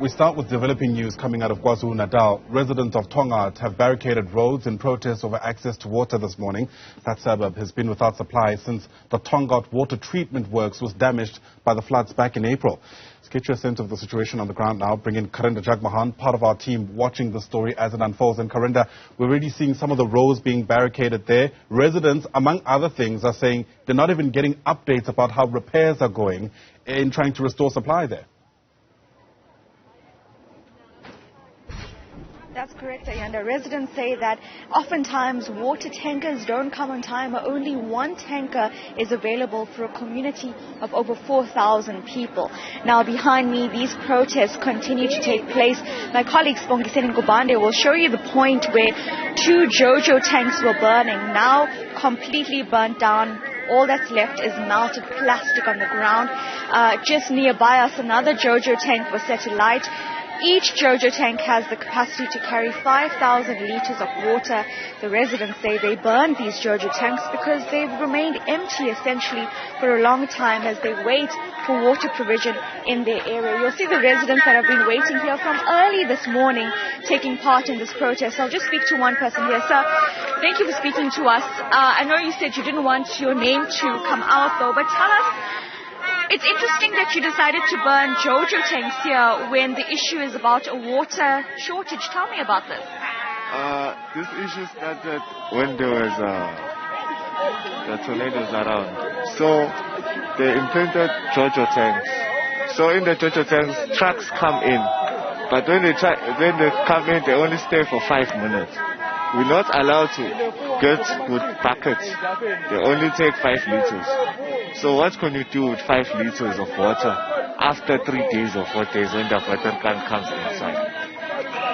We start with developing news coming out of KwaZulu-Natal. Residents of Tongaat have barricaded roads in protest over access to water this morning. That suburb has been without supply since the Tongaat Water Treatment Works was damaged by the floods back in April. Let's get you a sense of the situation on the ground now. Bring in Karinda, Jagmohan, part of our team watching the story as it unfolds. And Karinda, we're already seeing some of the roads being barricaded there. Residents, among other things, are saying they're not even getting updates about how repairs are going in trying to restore supply there. That's correct, Ayanda. Residents say that oftentimes water tankers don't come on time, or only one tanker is available for a community of over 4,000 people. Now, behind me, these protests continue to take place. My colleague Spongiseni Ngubande will show you the point where 2 JoJo tanks were burning, now completely burnt down. All that's left is melted plastic on the ground. Just nearby us, another JoJo tank was set alight. Each JoJo tank has the capacity to carry 5,000 litres of water. The residents say they burned these JoJo tanks because they've remained empty essentially for a long time as they wait for water provision in their area. You'll see the residents that have been waiting here from early this morning taking part in this protest. I'll just speak to one person here. Sir, thank you for speaking to us. I know you said you didn't want your name to come out though, but tell us, it's interesting that you decided to burn JoJo tanks here when the issue is about a water shortage. Tell me about this. This issue started when there was the tornadoes around. So they implemented JoJo tanks. So in the JoJo tanks, trucks come in. But when they come in, they only stay for 5 minutes. We're not allowed to get with buckets. They only take 5 liters. So what can you do with 5 liters of water after 3 days or 4 days when the water can comes inside?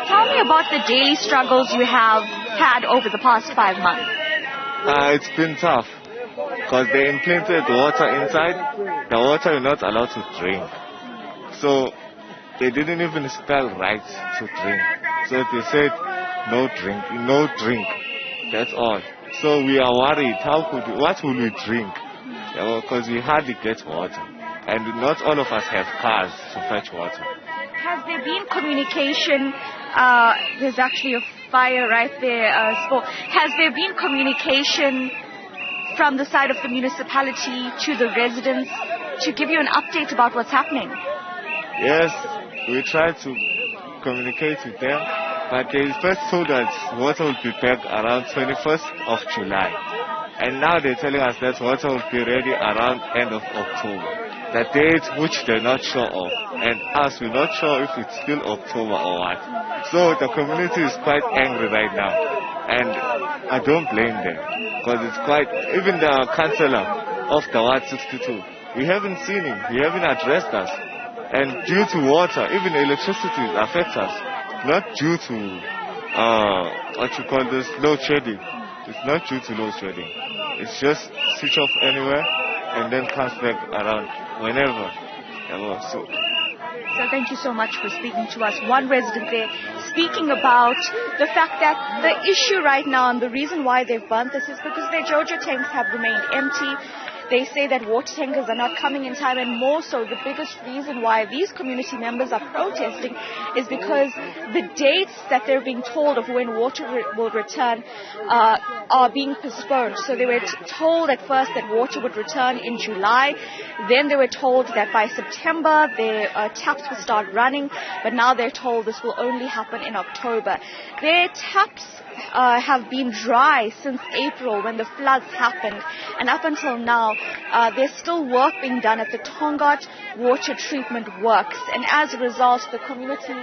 Tell me about the daily struggles you have had over the past 5 months. It's been tough because they implanted water inside. The water you're not allowed to drink. So they didn't even spell right to drink. So they said no drink. That's all. So we are worried. What will we drink? Because we hardly get water, and not all of us have cars to fetch water. Has there been communication? There's actually a fire right there. Has there been communication from the side of the municipality to the residents to give you an update about what's happening? Yes, we tried to communicate with them, but they first told us water will be back around 21st of July. And now they're telling us that water will be ready around end of October. The date which they're not sure of. And us, we're not sure if it's still October or what. So the community is quite angry right now. And I don't blame them. Because it's quite, even the councillor of the Ward 62, we haven't seen him. He haven't addressed us. And due to water, even electricity affects us. Not due to, load shedding. It's not due to load shedding. It's just switch off anywhere and then comes back around whenever. So thank you so much for speaking to us. One resident there speaking about the fact that the issue right now and the reason why they've burnt this is because their JoJo tanks have remained empty. They say that water tankers are not coming in time, and more so, the biggest reason why these community members are protesting is because the dates that they're being told of when water will return are being postponed. So they were told at first that water would return in July. Then they were told that by September their taps would start running, but now they're told this will only happen in October. Their taps have been dry since April when the floods happened, and up until now there's still work being done at the Tongaat Water Treatment Works, and as a result the community,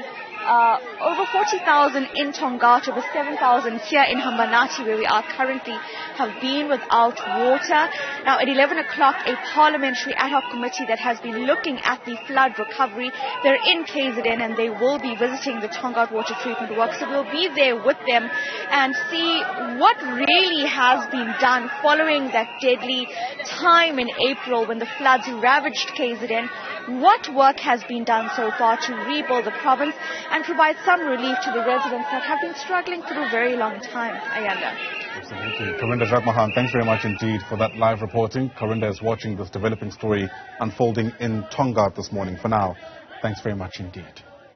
over 40,000 in Tongaat, over 7,000 here in Hambanati where we are currently, have been without water. Now at 11 o'clock a parliamentary ad hoc committee that has been looking at the flood recovery, they're in KZN and they will be visiting the Tongaat Water Treatment Works. So we'll be there with them and see what really has been done following that deadly time in April when the floods ravaged KZN. What work has been done so far to rebuild the province and provide some relief to the residents that have been struggling through a very long time. Ayanda. Absolutely. Karinda, Jagmohan, thanks very much indeed for that live reporting. Karinda is watching this developing story unfolding in Tongaat this morning. For now, thanks very much indeed.